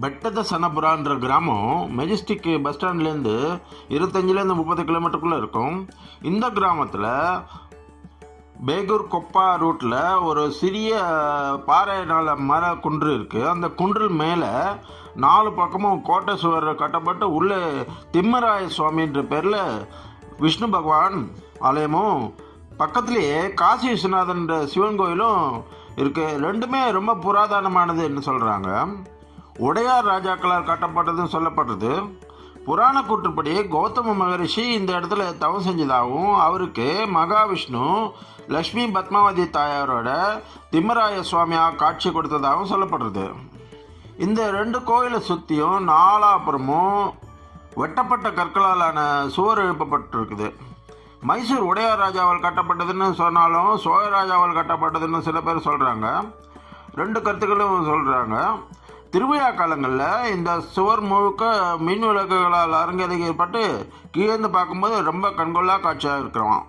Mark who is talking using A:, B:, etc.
A: பெட்டத சனபுரான்ற கிராமம் Majestic bus ஸ்டாண்ட்லேருந்து 25லேருந்து 30 கிலோமீட்டருக்குள்ளே இருக்கும். இந்த கிராமத்தில் பேகூர் கொப்பா ரூட்டில் ஒரு சிறிய பாறையினால் மர குன்று இருக்குது. அந்த குன்றில் மேலே 4 பக்கமும் கோட்டை சுவர் கட்டப்பட்டு உள்ளே திம்மராய சுவாமின்ற பேரில் விஷ்ணு பகவான் ஆலயமும் பக்கத்துலேயே காசி விஸ்வநாதன்ற சிவன் கோயிலும் இருக்குது. ரெண்டுமே ரொம்ப புராதனமானதுன்னு சொல்கிறாங்க. உடையார் ராஜாக்களால் கட்டப்பட்டதுன்னு சொல்லப்படுறது. புராண கூற்றுப்படி கௌதம மகரிஷி இந்த இடத்துல தவம் செஞ்சதாகவும் அவருக்கு மகாவிஷ்ணு லக்ஷ்மி பத்மாவதி தாயாரோட திம்மராய சுவாமியாக காட்சி கொடுத்ததாகவும் சொல்லப்படுறது. இந்த 2 கோயிலை சுற்றியும் 4 வெட்டப்பட்ட கற்களாலான சுவர் எழுப்பப்பட்டிருக்குது. மைசூர் உடையார் ராஜாவால் கட்டப்பட்டதுன்னு சொன்னாலும் சோழ ராஜாவால் கட்டப்பட்டதுன்னு சில பேர் சொல்கிறாங்க. 2 கருத்துக்களும் சொல்கிறாங்க. திருவிழா காலங்களில் இந்த சுவர் முழுக்க மின் விளக்குகளால் அலங்கரிக்கப்பட்டு கீழேந்து பார்க்கும்போது ரொம்ப கண்கொள்ளா காட்சியாக இருக்கிறோம்.